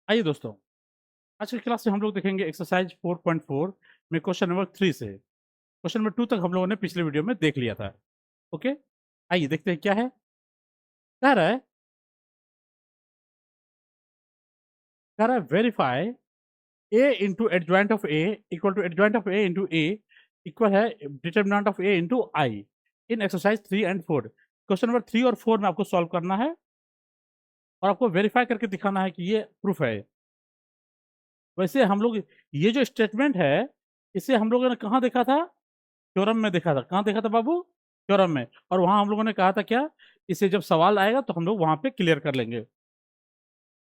आइए दोस्तों, आज की क्लास में हम लोग देखेंगे एक्सरसाइज 4.4 में क्वेश्चन नंबर 3 से क्वेश्चन नंबर 2 तक हम लोगों ने पिछले वीडियो में देख लिया था। ओके, आइए देखते हैं क्या है। कह रहा है verify A into adjoint of A equal to adjoint of A into A equal है determinant of A into I in exercise 3 और 4। क्वेश्चन नंबर 3 और 4 में आपको सॉल्व करना है और आपको वेरीफाई करके दिखाना है कि ये प्रूफ है। वैसे हम लोग ये जो स्टेटमेंट है इसे हम लोगों ने कहाँ देखा था? थ्योरम में देखा था। कहाँ देखा था बाबू? थ्योरम में। और वहां हम लोगों ने कहा था क्या, इसे जब सवाल आएगा तो हम लोग वहां पे क्लियर कर लेंगे।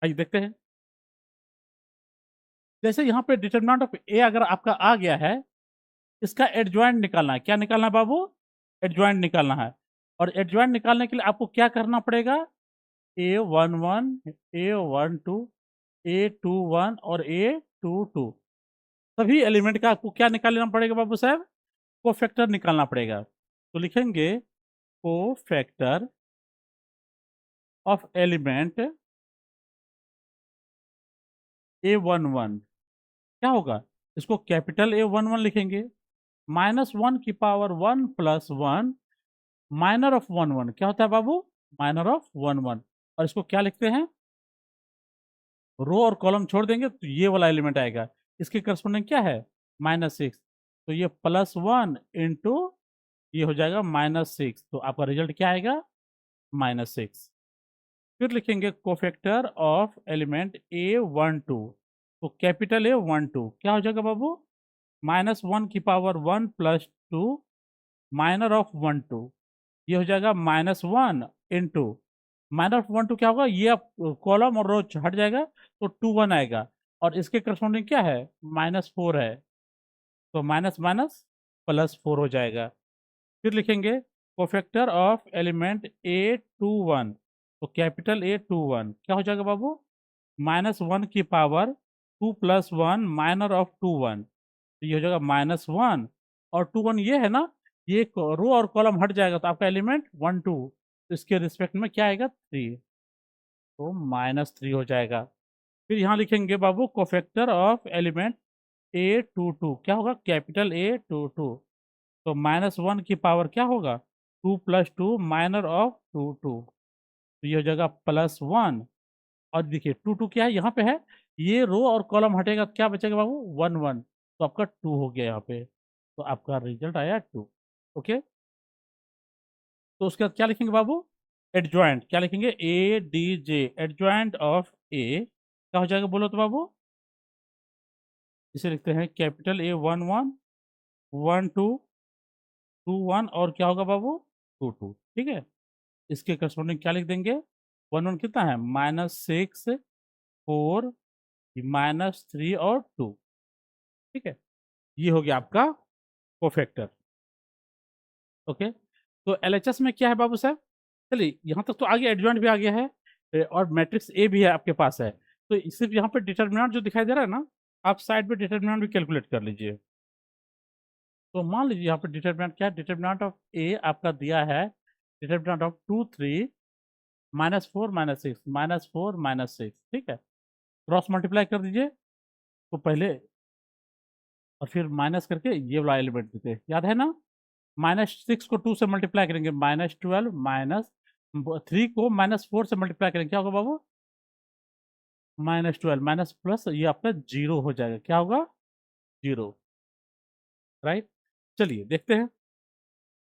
आइए देखते हैं। जैसे यहाँ पे डिटरमिनेंट ऑफ ए अगर आपका आ गया है, इसका एडजॉइंट निकालना है। क्या निकालना है बाबू? एडजॉइंट निकालना है। और एडजॉइंट निकालने के लिए आपको क्या करना पड़ेगा? A11, A12, A21 और A22 सभी एलिमेंट का आपको क्या निकालना पड़ेगा बाबू साहब? कोफैक्टर निकालना पड़ेगा। तो लिखेंगे कोफैक्टर ऑफ एलिमेंट A11 क्या होगा? इसको कैपिटल A11 लिखेंगे। -1 की पावर 1 प्लस 1 माइनर ऑफ 1 क्या होता है बाबू? माइनर ऑफ 1 और इसको क्या लिखते हैं? रो और कॉलम छोड़ देंगे तो ये वाला एलिमेंट आएगा। इसके करस्पॉन्डिंग क्या है? -6। तो ये +1 इंटू ये हो जाएगा -6। तो आपका रिजल्ट क्या आएगा? -6। फिर लिखेंगे कोफैक्टर ऑफ एलिमेंट A12। तो कैपिटल A12 क्या हो जाएगा बाबू? -1 की पावर 1 प्लस 2 माइनर ऑफ 12 ये हो जाएगा -1 इंटू माइनर ऑफ 12 क्या होगा? ये कॉलम और रो हट जाएगा तो 2 1 आएगा। और इसके करस्पॉन्डिंग क्या है? -4 है। तो माइनस माइनस +4 हो जाएगा। फिर लिखेंगे कोफैक्टर ऑफ एलिमेंट A21। तो कैपिटल A21 क्या हो जाएगा बाबू? -1 की पावर 2 प्लस 1 माइनर ऑफ 21 तो ये हो जाएगा -1 और 21 ये है ना, ये रो और कॉलम हट जाएगा तो आपका एलिमेंट 1 2 तो इसके रिस्पेक्ट में क्या आएगा? 3। तो -3 हो जाएगा। फिर यहाँ लिखेंगे बाबू कोफैक्टर ऑफ एलिमेंट A22 क्या होगा? Capital A22। तो -1 की पावर क्या होगा? 2 प्लस 2 माइनर ऑफ 2 2 तो ये हो जाएगा +1। और देखिए 2 2 क्या है यहाँ पे है? ये रो और कॉलम हटेगा तो क्या बचेगा बाबू? 1 1 तो आपका 2 हो गया यहाँ पे। तो आपका रिजल्ट आया 2। ओके, तो उसके बाद क्या लिखेंगे बाबू? एडजॉइंट क्या लिखेंगे? ADJ एडजॉइंट ऑफ ए क्या हो जाएगा बोलो तो बाबू? इसे लिखते हैं कैपिटल A11 1 2 2 1 और क्या होगा बाबू? 2 2 ठीक है। इसके करस्पॉन्डिंग क्या लिख देंगे? 1 1 कितना है? -6 4 -3 और 2 ठीक है। ये हो गया आपका कोफैक्टर। ओके, तो एलएचएस में क्या है बाबू साहब? चलिए यहाँ तक तो आ गया, एडजॉइंट भी आ गया है और मैट्रिक्स ए भी है आपके पास है। तो सिर्फ यहाँ पे डिटर्मिनेंट जो दिखाई दे रहा है ना, आप साइड पे डिटर्मिनेंट भी कैलकुलेट कर लीजिए। तो मान लीजिए यहाँ पे डिटर्मिनेंट क्या है? डिटर्मिनेंट ऑफ ए आपका दिया है डिटर्मिनेंट ऑफ 2 3 -4 -6 -4 -6 ठीक है। क्रॉस मल्टीप्लाई कर दीजिए तो पहले और फिर माइनस करके ये वाला एलिमेंट देते याद है ना? -6 को 2 से मल्टीप्लाई करेंगे -12 -3 को -4 से मल्टीप्लाई करेंगे क्या होगा बाबू? -12 माइनस प्लस ये आपका 0 हो जाएगा। क्या होगा? 0 राइट। चलिए देखते हैं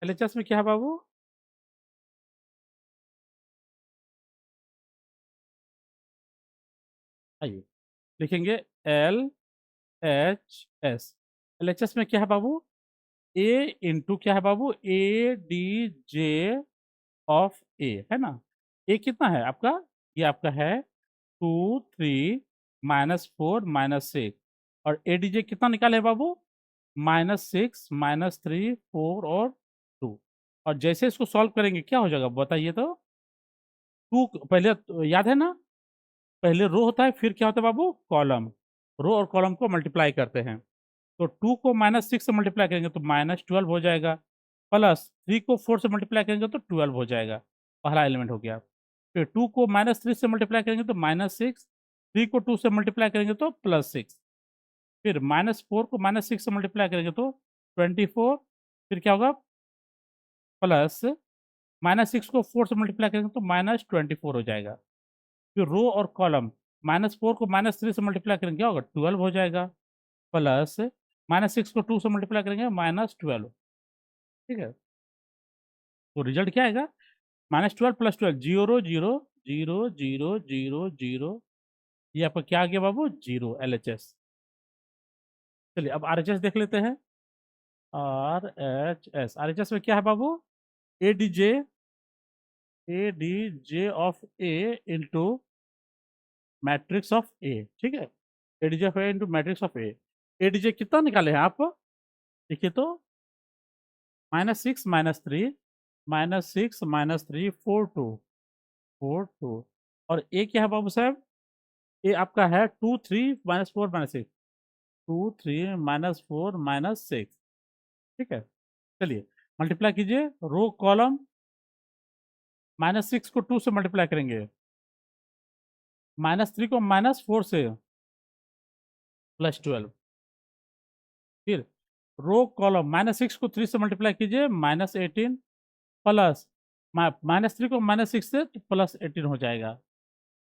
एलएचएस में क्या है बाबू? आइए लिखेंगे LHS। एलएचएस में क्या है बाबू? ए इंटू क्या है बाबू? ADJ ऑफ ए है ना। ए कितना है आपका? ये आपका है 2 3 -4 -6 और एडीजे कितना निकाले बाबू? -6 -3 4 और 2। और जैसे इसको सॉल्व करेंगे क्या हो जाएगा बताइए तो? 2 पहले तो याद है ना, पहले रो होता है फिर क्या होता है बाबू? कॉलम। रो और कॉलम को मल्टीप्लाई करते हैं। तो 2 को -6 से मल्टीप्लाई करेंगे तो -12 हो जाएगा, प्लस 3 को 4 से मल्टीप्लाई करेंगे तो 12 हो जाएगा। पहला एलिमेंट हो गया। फिर 2 को -3 से मल्टीप्लाई करेंगे तो -6 3 को 2 से मल्टीप्लाई करेंगे तो +6, फिर -4 को -6 से मल्टीप्लाई करेंगे तो 24, फिर क्या होगा प्लस -6 को 4 से मल्टीप्लाई करेंगे तो -24 हो जाएगा। फिर रो और कॉलम, -4 को -3 से मल्टीप्लाई करेंगे क्या होगा 12 हो जाएगा, प्लस -6 को 2 से मल्टीप्लाई करेंगे -12। ठीक है, तो रिजल्ट क्या आएगा -12 + 12 0 0 0 0 0 0, ये आपका क्या आ गया बाबू 0 LHS। चलिए अब RHS देख लेते हैं। RHS में क्या है बाबू ADJ of A into matrix of A। ठीक है, ADJ of A into matrix of A। ADJ कितना निकाले हैं आप, देखिए तो -6 -3 -6 -3 4 2 4 2, और A क्या है बाबू साहब, A आपका है 2 3 -4 -6 2 3 -4 -6। ठीक है, चलिए मल्टीप्लाई कीजिए रो कॉलम, -6 को 2 से मल्टीप्लाई करेंगे, -3 को -4 से +12, फिर रो कॉलम -6 को 3 से मल्टीप्लाई कीजिए -18, प्लस -3 को -6 से तो +18 हो जाएगा।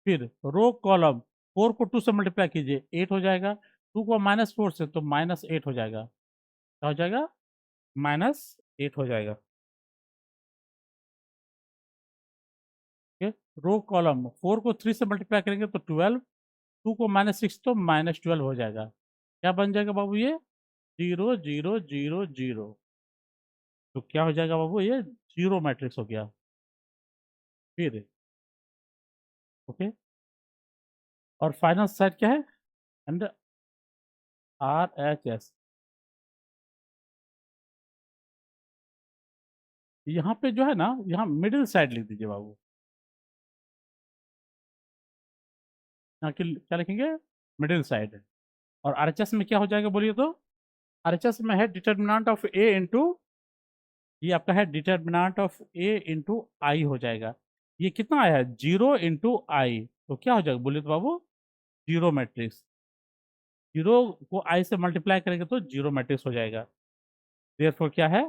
फिर रो कॉलम 4 को 2 से मल्टीप्लाई कीजिए 8 हो जाएगा, 2 को -4 से तो -8 हो जाएगा, क्या हो जाएगा -8 हो जाएगा। ठीक है, रो कॉलम 4 को 3 से मल्टीप्लाई करेंगे तो 12, 2 को -6 तो -12 हो जाएगा, क्या बन जाएगा बाबू ये 0 0 0 0। तो क्या हो जाएगा बाबू ये जीरो मैट्रिक्स हो गया। फिर ओके, और फाइनल साइड क्या है एंड RHS। यहाँ पे जो है ना, यहाँ मिडिल साइड लिख दीजिए बाबू, यहाँ की क्या लिखेंगे मिडिल साइड। और RHS में क्या हो जाएगा बोलिए तो, RHS में है डिटर्मिनेंट ऑफ A इंटू, ये आपका है डिटर्मिनेंट ऑफ A इंटू आई हो जाएगा। ये कितना आया है 0 इंटू आई, तो क्या हो जाएगा बोलिए तो बाबू जीरो मैट्रिक्स। 0 को आई से मल्टीप्लाई करेंगे तो जीरो मैट्रिक्स हो जाएगा। देयरफॉर क्या है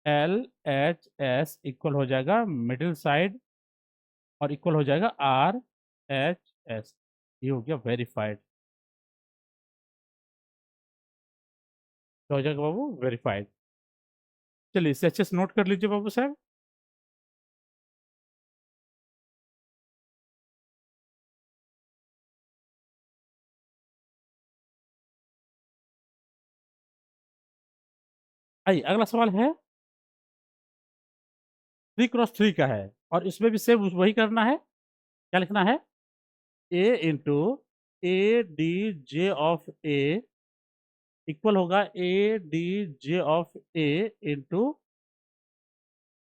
LHS इक्वल हो जाएगा मिडिल साइड और इक्वल हो जाएगा RHS। ये हो गया वेरीफाइड, क्या हो जाएगा बाबू वेरीफाइड। चलिए इसे अच्छे से नोट कर लीजिए बाबू साहब। आइए अगला सवाल है 3 × 3 का है, और इसमें भी सेम वही करना है। क्या लिखना है A into ADJ of A equal होगा ADJ of A into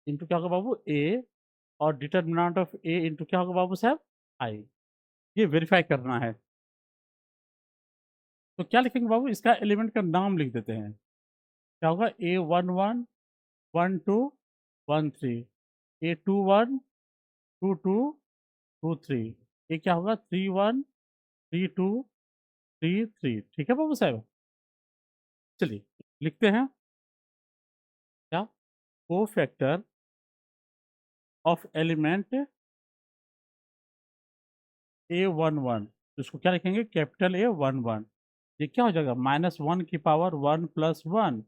into क्या होगा बाबू A, और डिटर्मिनेंट ऑफ A इंटू क्या होगा बाबू साहब आई। ये वेरीफाई करना है, तो क्या लिखेंगे बाबू इसका एलिमेंट का नाम लिख देते हैं। क्या होगा A11 12 13, A21 22 23, ये क्या होगा 31 32 33। ठीक है बाबू साहब, चलिए लिखते हैं क्या को फैक्टर ऑफ एलिमेंट A11, इसको क्या लिखेंगे कैपिटल A11। ये क्या हो जाएगा -1 की पावर 1 + 1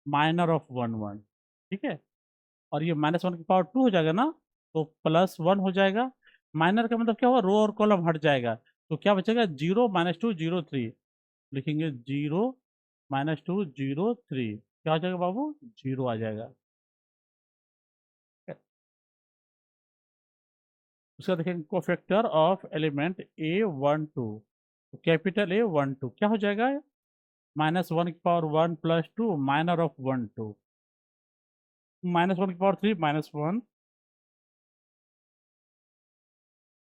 माइनर ऑफ 1 1। ठीक है, और ये -1 की पावर 2 हो जाएगा ना, तो +1 हो जाएगा। माइनर का मतलब क्या होगा रो और कॉलम हट जाएगा, तो क्या बचेगा 0 -2 0 3, लिखेंगे 0 -2 0 3, क्या हो जाएगा बाबू 0 आ जाएगा। उसका देखेंगे कोफैक्टर ऑफ एलिमेंट A12, तो कैपिटल A12 क्या हो जाएगा -1 की पावर 1 + 2 माइनर ऑफ 1 2, -1 की पावर 3 -1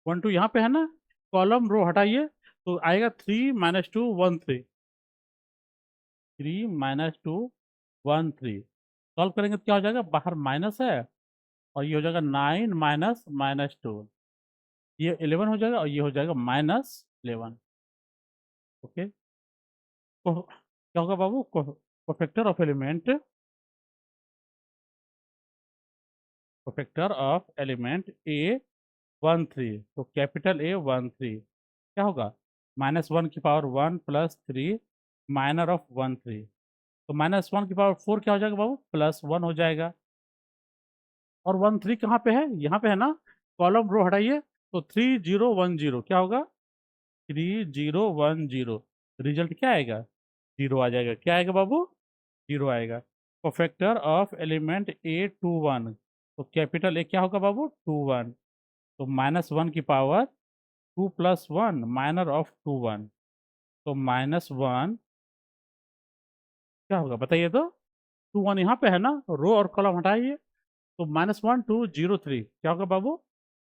1 2 यहाँ पे है ना, कॉलम रो हटाइए तो आएगा 3 -2 1 3, 3 -2 1 3। सॉल्व करेंगे तो क्या हो जाएगा बाहर माइनस है, और ये हो जाएगा 9 - -2। ये 11 हो जाएगा और ये हो जाएगा -11। ओके, तो क्या होगा बाबू? Cofactor of element, cofactor of element A13, तो कैपिटल A13 क्या होगा? -1 की पावर 1 + 3 माइनर ऑफ 13, तो -1 की पावर 4 क्या हो जाएगा बाबू? +1 हो जाएगा। और 13 कहाँ पे है? यहाँ पे है ना, कॉलम रो हटाइए, तो 3010 क्या होगा? 3010, रिजल्ट क्या आएगा? 0 आ जाएगा। क्या आएगा बाबू? 0 आएगा। फैक्टर ऑफ एलिमेंट A21, तो कैपिटल ए क्या होगा बाबू? 21, तो -1 की पावर 2 + 1 माइनर ऑफ 21, तो -1 क्या होगा बताइए तो? 21 यहाँ पे है ना, रो और कॉलम हटाइए, तो -1203 क्या होगा बाबू?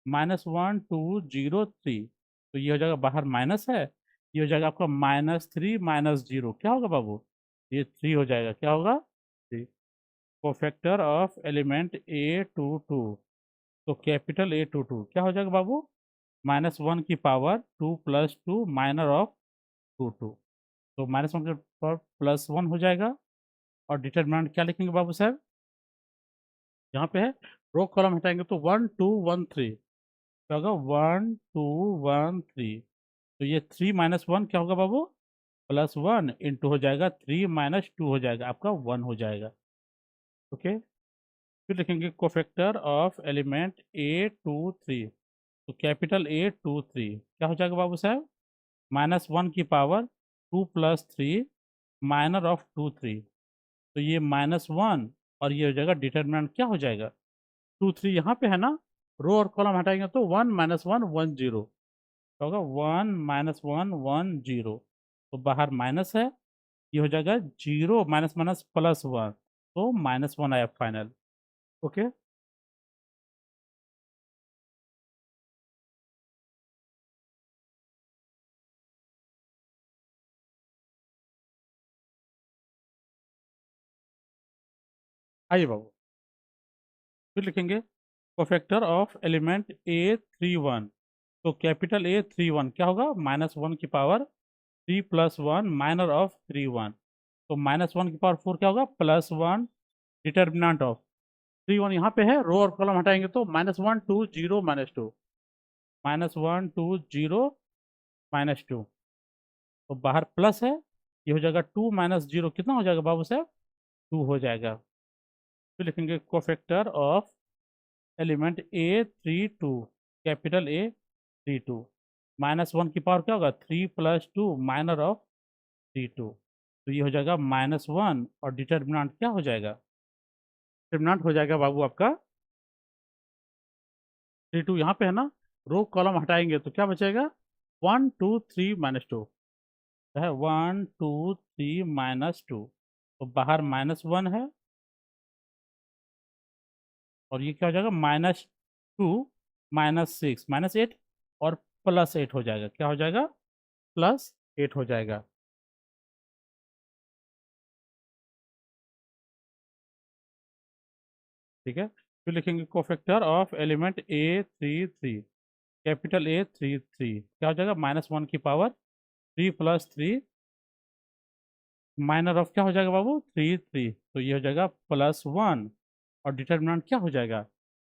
-1203, तो ये हो जाएगा, बाहर माइनस है, ये हो जाएगा आपका -3 -0, क्या होगा बाबू? ये 3 हो जाएगा। क्या होगा? 3। कोफैक्टर ऑफ एलिमेंट A22, तो कैपिटल A22 क्या हो जाएगा बाबू? -1 की पावर 2 + 2 माइनर ऑफ 22, तो -1 के पावर +1 हो जाएगा। और डिटरमिनेंट क्या लिखेंगे बाबू साहब? यहाँ पे है, रो कॉलम हटाएंगे तो 1 2 1 3 क्या होगा? 1 2 1 3, तो ये 3 -1 क्या होगा बाबू? +1 इंटू हो जाएगा 3 -2 हो जाएगा, आपका 1 हो जाएगा। ओके, फिर लिखेंगे कोफैक्टर ऑफ एलिमेंट A23, तो कैपिटल A23 क्या हो जाएगा बाबू साहब? -1 की पावर 2 + 3 माइनर ऑफ 23, तो ये -1 और ये हो जाएगा, डिटरमिनेंट क्या हो जाएगा? 2 3 यहाँ पे है ना, रो और कॉलम हटाएंगे तो 1 -1 1 0 क्या होगा? 1 -1 1 0, तो बाहर माइनस है, ये हो जाएगा 0 माइनस माइनस +1, तो -1 आया फाइनल। ओके, आइए बाबू, फिर लिखेंगे कोफैक्टर ऑफ एलिमेंट A31, तो कैपिटल A31 क्या होगा? -1 की पावर 3 + 1 माइनर ऑफ 31, तो -1 की पावर 4 क्या होगा? +1, डिटर्मिनेंट ऑफ 31 यहाँ पे है, रो और कॉलम हटाएंगे तो -1 2 0 -2, -1 2 0 -2, तो बाहर प्लस है, ये हो जाएगा 2 -0 कितना हो जाएगा बाबू साहब? 2 हो जाएगा। फिर लिखेंगे cofactor of element A32, capital A32, -1 की पावर क्या होगा? 3 + 2 माइनर ऑफ 32, तो ये हो जाएगा -1 और डिटर्मिनेंट क्या हो जाएगा? डिटर्मिनेंट हो जाएगा बाबू आपका 32 यहाँ पे है ना, रो कॉलम हटाएंगे तो क्या बचेगा? 1 2 3 -2 है, 1 2 3 -2, तो बाहर -1 है, और ये क्या हो जाएगा? -2 -6 -8 और +8 हो जाएगा। क्या हो जाएगा? +8 हो जाएगा। ठीक है, फिर लिखेंगे cofactor of element A33, capital A33 क्या हो जाएगा? -1 की पावर 3 + 3 माइनर ऑफ क्या हो जाएगा बाबू? 3 3, तो ये हो जाएगा +1 और डिटर्मिनेंट क्या हो जाएगा?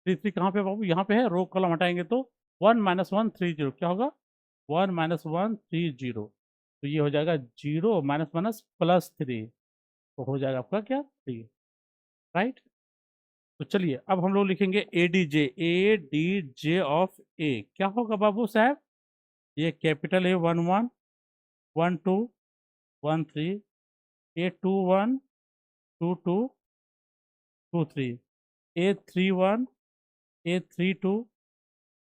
3 3 कहाँ पे बाबू? यहाँ पे है, रो कॉलम हटाएंगे तो 1 -1 3 0 क्या होगा? 1 -1 3 0, तो ये हो जाएगा 0 माइनस माइनस +3, तो हो जाएगा आपका क्या? 3, राइट। तो चलिए अब हम लोग लिखेंगे ए डी जे ऑफ ए, क्या होगा बाबू साहब? ये capital A11 12 13, A21 22 23, A31 A32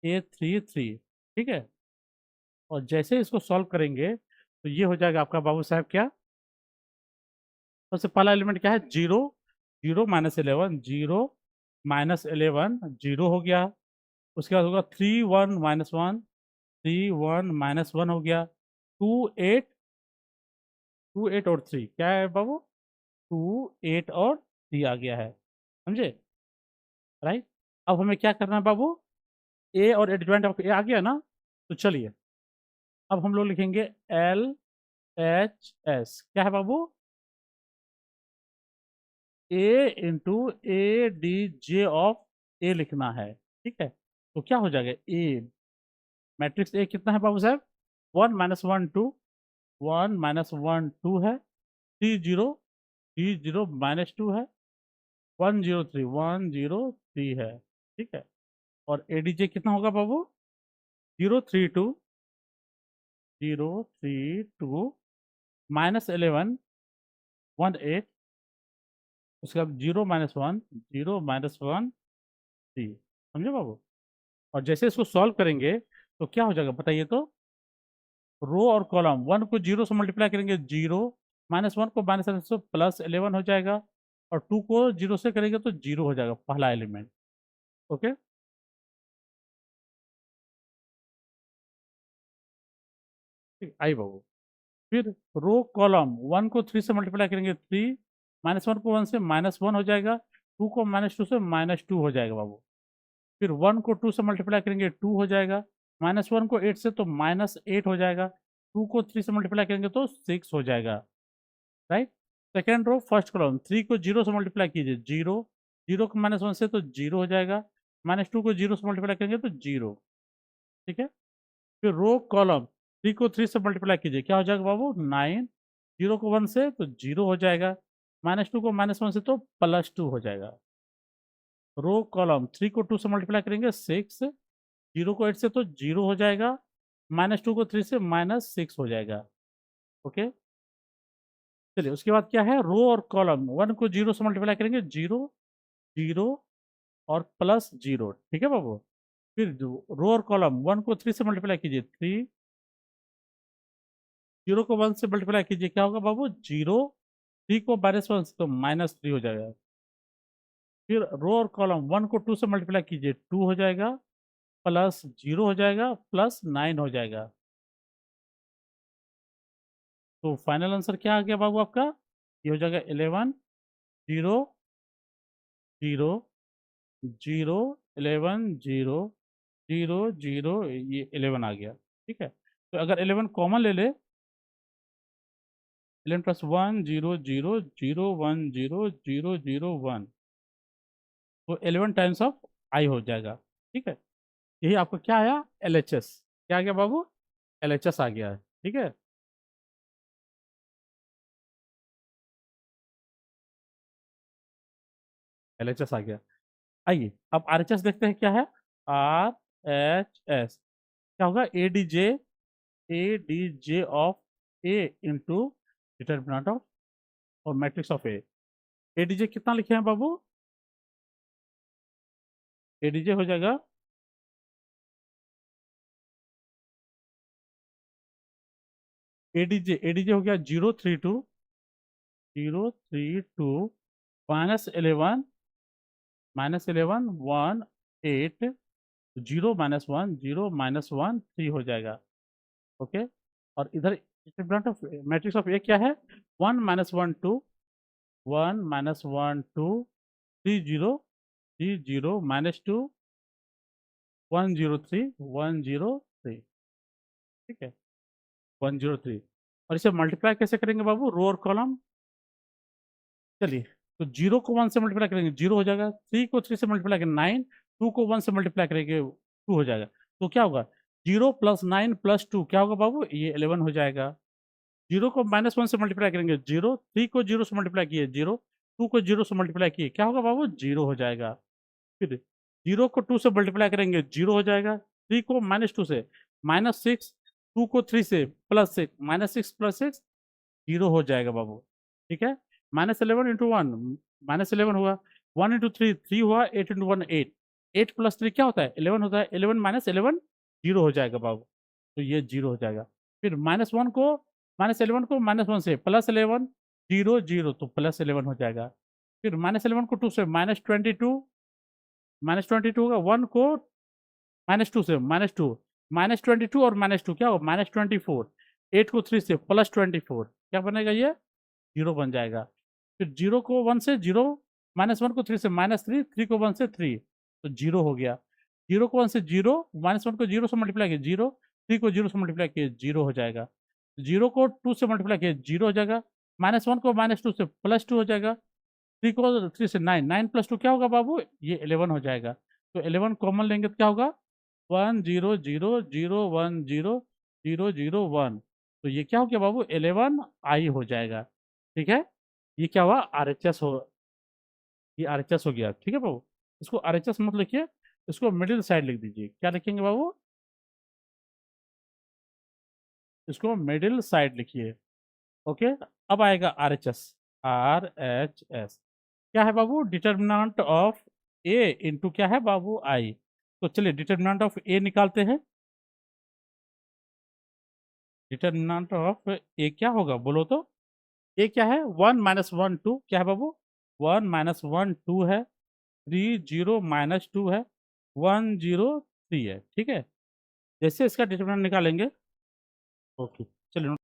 A33, ठीक है। और जैसे इसको सॉल्व करेंगे तो ये हो जाएगा आपका बाबू साहब क्या? सबसे पहला एलिमेंट क्या है? 0, 0 -11, 0 -11 0 हो गया। उसके बाद होगा 3 1 -1, 3 1 -1 हो गया। 2 8, 2 8 और 3 क्या है बाबू? 2 8 और 3 आ गया है, समझे? राइट। अब हमें क्या करना है बाबू? ए और एडजॉइंट ऑफ ए आ गया ना। तो चलिए अब हम लोग लिखेंगे एल एच एस, क्या है बाबू, A into A D J of A लिखना है। ठीक है, तो क्या हो जाएगा, ए मैट्रिक्स ए कितना है बाबू साहब, 1 - 1 2, 1 - 1 2 है, 3 0 3 0 -2 है, 1 0 3 है। ठीक है, और एडीजे कितना होगा बाबू, 0 3 2 -11 उसके बाद 0 - 1 0 - 1 3, समझे बाबू। और जैसे इसको सॉल्व करेंगे तो क्या हो जाएगा बताइए तो, रो और कॉलम 1 को 0 से मल्टीप्लाई करेंगे 0, -1 को -11 से +11 हो जाएगा, और 2 को 0 से करेंगे तो 0 हो जाएगा पहला एलिमेंट। ओके, ठीक आई बाबू। फिर रो कॉलम 1 को 3 से मल्टीप्लाई करेंगे 3, -1 को 1 से -1 हो जाएगा, 2 को -2 से -2 हो जाएगा बाबू। फिर 1 को 2 से मल्टीप्लाई करेंगे 2 हो जाएगा, -1 को 8 से तो -8 हो जाएगा, 2 को 3 से मल्टीप्लाई करेंगे तो 6 हो जाएगा, right. Second row first column 3 को 0 से मल्टीप्लाई कीजिए 0, 0 को -1 से तो 0 हो जाएगा, -2 को 0 से मल्टीप्लाई करेंगे तो 0। ठीक है, फिर रो कॉलम 3 को 3 से मल्टीप्लाई कीजिए, क्या हो जाएगा बाबू 9, 0 को 1 से तो 0 हो जाएगा, -2 को -1 से तो +2 हो जाएगा। रो कॉलम 3 को 2 से मल्टीप्लाई करेंगे 6, 0 को 8 से तो 0 हो जाएगा, -2 को 3 से -6 हो जाएगा। ओके, चलिए उसके बाद क्या है, रो और कॉलम 1 को 0 से मल्टीप्लाई करेंगे 0 0 और +0। ठीक है बाबू, फिर रो और कॉलम 1 को 3 से मल्टीप्लाई कीजिए 3, 0 को 1 से मल्टीप्लाई कीजिए, क्या होगा बाबू 0, 3 को -1 से तो -3 हो जाएगा। फिर रो और कॉलम 1 को 2 से मल्टीप्लाई कीजिए 2 हो जाएगा, +0 हो जाएगा, +9 हो जाएगा। तो फाइनल आंसर क्या आ गया बाबू आपका, ये हो जाएगा 11 0 0 0 11 0 0 0, ये 11 आ गया। ठीक है, तो अगर 11 कॉमन ले ले, 11 + 1 0 0 0 1 0 0 0 1, तो 11 टाइम्स ऑफ आई हो जाएगा। ठीक है, यही आपका क्या आया, LHS। क्या आ गया बाबू, LHS आ गया है। ठीक है, LHS आ गया। आइए अब RHS देखते हैं क्या है, RHS क्या होगा, ए D J of A into determinant of और मैट्रिक्स ऑफ ए। एडीजे कितना लिखे हैं बाबू, एडीजे हो जाएगा एडीजे हो गया 0 3 2 0 3 2 -11 -11 1 8 0 -1 0 -1 3 हो जाएगा। ओके, और इधर डिटर्मिनेंट ऑफ मैट्रिक्स ऑफ ए क्या है, 1 -1 2 1 -1 2 3 0 3 0 -2 1 0 3 1 0 3। ठीक है, 1 0 3, और इसे मल्टीप्लाई कैसे करेंगे बाबू, रो और कॉलम। चलिए, तो 0 को 1 से मल्टीप्लाई करेंगे 0 हो जाएगा, 3 को 3 से मल्टीप्लाई करेंगे 9, 2 को 1 से मल्टीप्लाई करेंगे 2 हो जाएगा। तो क्या होगा, 0 + 9 + 2 क्या होगा बाबू, ये 11 हो जाएगा। 0 को -1 से मल्टीप्लाई करेंगे 0, 3 को 0 से मल्टीप्लाई किए 0, 2 को 0 से मल्टीप्लाई किए, क्या होगा बाबू 0 हो जाएगा। फिर 0 को 2 से मल्टीप्लाई करेंगे 0 हो जाएगा, 3 को -2 से -6, 2 को 3 से +6 -6 + 6 0 हो जाएगा बाबू। ठीक है, -11 × 1 -11 हुआ, 1 × 3 3 हुआ, 8 × 1 8, 8 + 3 क्या होता है 11 होता है, 11 - 11 0 हो जाएगा बाबू। तो ये 0 हो जाएगा। फिर -11 को -1 से +11 0 0, तो +11 हो जाएगा। फिर -11 को 2 से -22 होगा, 1 को -2 से -2 -22 और -2 क्या होगा -24, 8 को 3 से +24, क्या बनेगा ये 0 बन जाएगा। फिर 0 को 1 से 0, -1 को 3 से -3, 3 को 1 से 3, तो 0 हो गया। जीरो को 1 से जीरो, -1 को जीरो से मल्टीप्लाई किया जीरो, 3 को जीरो से मल्टीप्लाई किया जीरो हो जाएगा, जीरो को 2 से मल्टीप्लाई किया जीरो हो जाएगा, -1 को -2 से +2 हो जाएगा, 3 को 3 से 9, 9 + 2 क्या होगा बाबू, ये 11 हो जाएगा। तो 11 कॉमन लेंगे तो क्या होगा, 1 0 0 0 1 0 0 0 1, तो ये क्या हो गया बाबू, 11 आई हो जाएगा। ठीक है, ये क्या हुआ, RHS हो, ये RHS हो गया। ठीक है बाबू, इसको RHS मत लिखिए, इसको मिडिल साइड लिख दीजिए। क्या लिखेंगे बाबू, इसको मिडिल साइड लिखिए। ओके, अब आएगा RHS। RHS क्या है बाबू, डिटर्मिनेंट ऑफ ए इंटू क्या है बाबू, आई। तो चलिए डिटर्मिनेंट ऑफ ए निकालते हैं। डिटर्मिनेंट ऑफ ए क्या होगा बोलो तो, ए क्या है, 1 - 1 2, क्या है बाबू, 1 - 1 2 है, 3 0 -2 है, 1 0 3 है। ठीक है, जैसे इसका डिटर्मिनेंट निकालेंगे। ओके, चलिए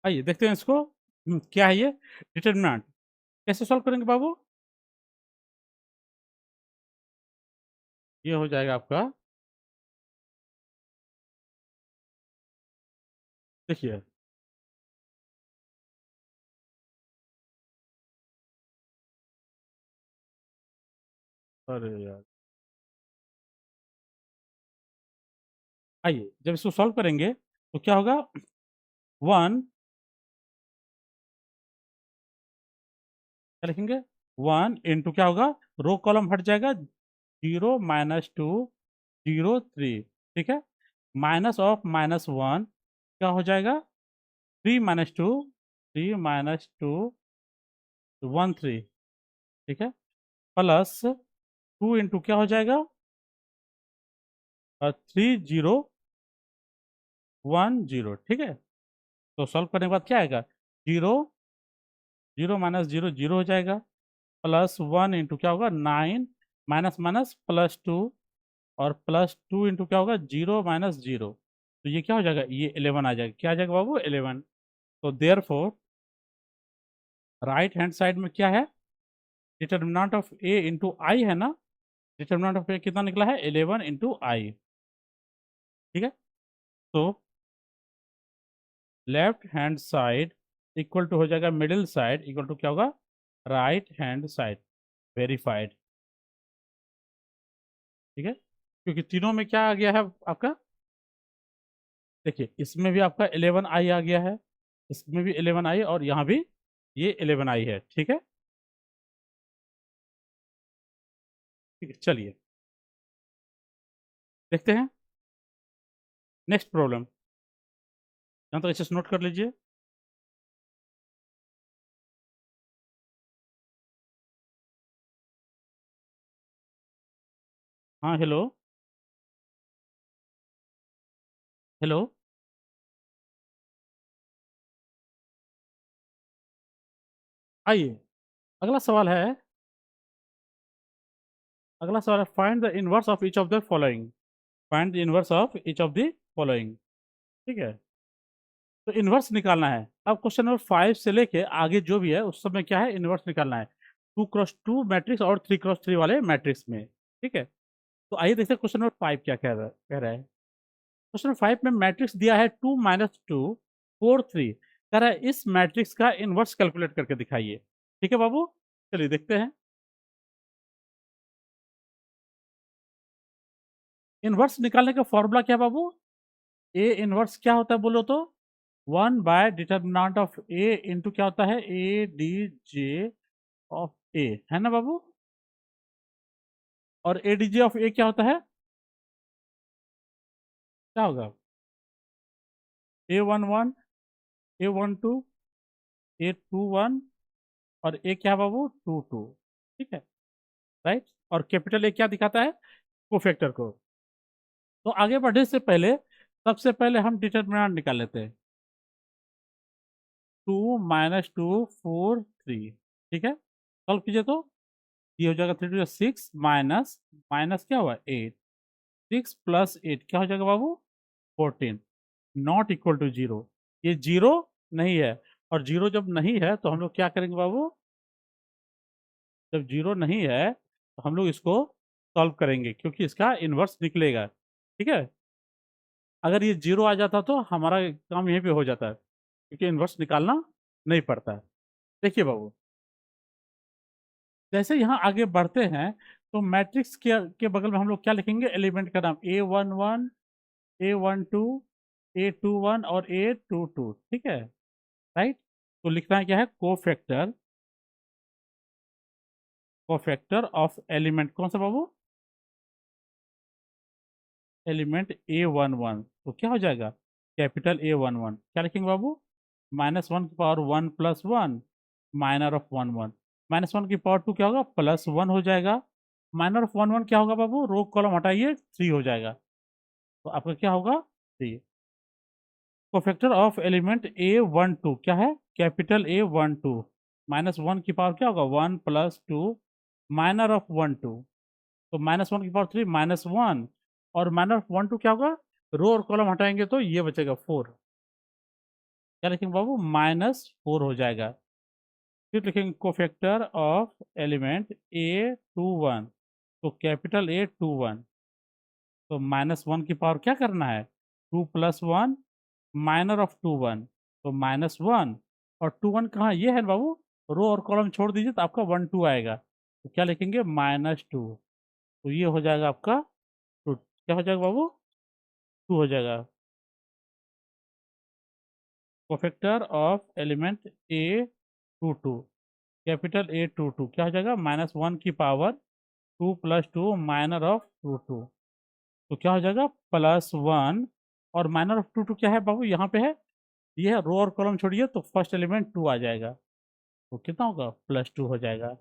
आइए देखते हैं इसको। क्या है ये डिटर्मिनेंट, कैसे सॉल्व करेंगे बाबू, ये हो जाएगा आपका, देखिए, अरे यार, आइए जब इसको सॉल्व करेंगे तो क्या होगा, 1, क्या लिखेंगे, 1 इंटू क्या होगा, रो कॉलम हट जाएगा, 0 -2 0 3। ठीक है, माइनस ऑफ -1 क्या हो जाएगा, 3 -2 3 -2 1 3। ठीक है, प्लस 2 इंटू क्या हो जाएगा, 3 0 1 0। ठीक है, तो सॉल्व करने के बाद क्या आएगा, 0 0 -0 0 हो जाएगा, प्लस 1 इंटू क्या होगा, 9 माइनस माइनस +2, और +2 इंटू क्या होगा, 0 -0, तो ये क्या हो जाएगा, ये 11 आ जाएगा। क्या आ जाएगा बाबू, 11। तो therefore right hand side में क्या है, determinant of A into I है ना, डिटर्मिनेंट ऑफ ए कितना निकला है, 11 इंटू आई। ठीक है, तो left hand side equal to हो जाएगा मिडिल साइड इक्वल टू क्या होगा, राइट हैंड साइड, वेरीफाइड। ठीक है, क्योंकि तीनों में क्या आ गया है आपका, देखिए इसमें भी आपका 11 आई आ गया है, इसमें भी 11 आई, और यहाँ भी ये 11 आई है। ठीक है, ठीक है, चलिए देखते हैं नेक्स्ट प्रॉब्लम। यहाँ तो अच्छे से नोट कर लीजिए। हाँ, हेलो, हेलो, आइए, अगला सवाल है, अगला सवाल है, find the inverse of each of the following. Find the inverse of each of the following. ठीक है, तो इनवर्स निकालना है। अब क्वेश्चन नंबर 5 से लेके आगे जो भी है उस सब में क्या है, इनवर्स निकालना है, 2x2 मैट्रिक्स और 3x3 वाले मैट्रिक्स में। ठीक है, तो आइए देखते हैं क्वेश्चन नंबर 5 क्या कह रहा है। क्वेश्चन नंबर 5 में मैट्रिक्स दिया है 2 -2 4 3, कह रहा है इस मैट्रिक्स का इनवर्स कैलकुलेट करके दिखाइए। ठीक है बाबू, चलिए देखते हैं। इनवर्स निकालने का फॉर्मूला क्या है बाबू, ए इनवर्स क्या होता है बोलो तो, 1/डिटर्मिनेंट ऑफ ए इंटू क्या होता है, ए डी जे ऑफ ए, है ना बाबू, और ए डी जे ऑफ ए क्या होता है, क्या होगा, A11 A12 A21, और ए क्या है बाबू, 22। ठीक है, राइट, और कैपिटल ए क्या दिखाता है, कोफैक्टर को। तो आगे बढ़ने से पहले सबसे पहले हम डिटर्मिनेंट निकाल लेते हैं, 2 -2 4 3। ठीक है, सॉल्व कीजिए तो ये हो जाएगा 3 to 6 माइनस माइनस क्या हुआ 8, 6 + 8 क्या हो जाएगा बाबू, 14, नॉट इक्वल टू 0। ये 0 नहीं है, और 0 जब नहीं है तो हम लोग क्या करेंगे बाबू, जब 0 नहीं है तो हम लोग इसको सॉल्व करेंगे क्योंकि इसका इन्वर्स निकलेगा, ठीक है। अगर ये 0 आ जाता तो हमारा काम यहीं पे हो जाता है, क्योंकि इन्वर्स निकालना नहीं पड़ता है। देखिए बाबू, जैसे यहाँ आगे बढ़ते हैं तो मैट्रिक्स के बगल में हम लोग क्या लिखेंगे, एलिमेंट का नाम A11, A12, A21 और A22, ठीक है, राइट। तो लिखना है क्या है, कोफैक्टर, कोफैक्टर ऑफ एलिमेंट कौन सा बाबू, एलिमेंट A11। तो क्या हो जाएगा, कैपिटल A11 क्या लिखेंगे बाबू, -1 की पावर 1 + 1 माइनर ऑफ 1 1, -1 की पावर 2 क्या होगा, +1 हो जाएगा। माइनर ऑफ 1 1 क्या होगा बाबू, रो कॉलम हटाइए 3 हो जाएगा, तो आपका क्या होगा 3। कोफैक्टर ऑफ एलिमेंट A12 क्या है, कैपिटल A12, -1 की पावर क्या होगा 1 + 2 माइनर ऑफ 1 2, तो -1 की पावर 3 -1, और माइनर ऑफ 1 2 क्या होगा, रो और कॉलम हटाएंगे तो ये बचेगा 4, क्या लिखेंगे बाबू, -4 हो जाएगा। फिर लिखेंगे कोफैक्टर ऑफ एलिमेंट A21, तो कैपिटल A21, तो -1 की पावर क्या करना है, 2 + 1 माइनर ऑफ 2 1, तो -1, और 2 1 कहाँ, ये है ना बाबू, रो और कॉलम छोड़ दीजिए तो आपका 1 2 आएगा, तो क्या लिखेंगे -2, तो ये हो जाएगा आपका 2, क्या हो जाएगा बाबू, 2 हो जाएगा। Cofactor of element A22, capital A22 क्या हो जाएगा, -1 की पावर 2 + 2 माइनर ऑफ 2 2, तो क्या हो जाएगा +1, और माइनर ऑफ 2 2 क्या है बाबू, यहाँ पे है, ये है, रो और कॉलम छोड़िए तो फर्स्ट एलिमेंट 2 आ जाएगा, तो कितना होगा, +2 हो जाएगा,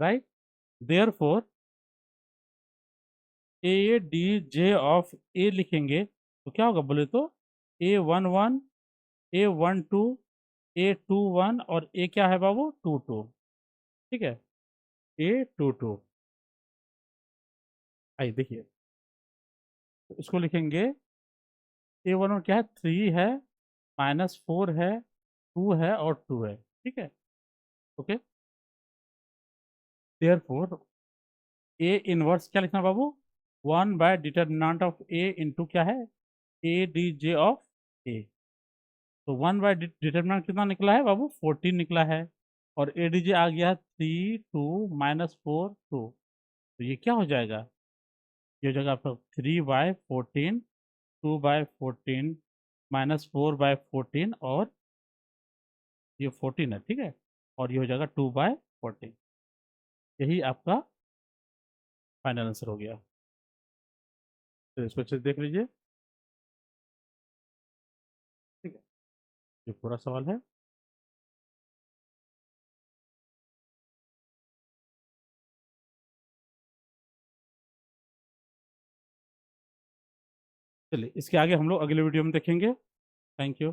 right. Therefore A D J of A लिखेंगे तो क्या होगा बोले तो, A11, A12, A21 और A क्या है बाबू, 22, ठीक है, A22। आइए देखिए, तो इसको लिखेंगे, A11 क्या है, 3 है, -4 है, 2 है और 2 है, ठीक है, ओके। देयरफॉर A इनवर्स क्या लिखना बाबू, 1/डिटर्मिनेंट ऑफ A इंटू क्या है, ADJ ऑफ A, तो 1/डिटर्मिनेंट कितना निकला है बाबू, 14 निकला है, और ADJ आ गया 3 2 -4 2, तो ये क्या हो जाएगा, ये हो जाएगा आपका 3/14, 2/14, -4/14, और ये 14 है, ठीक है, और ये हो जाएगा 2/14, यही आपका फाइनल आंसर हो गया। तो इसको अच्छे से देख लीजिए, ठीक है, ये पूरा सवाल है। चलिए इसके आगे हम लोग अगले वीडियो में देखेंगे। Thank you.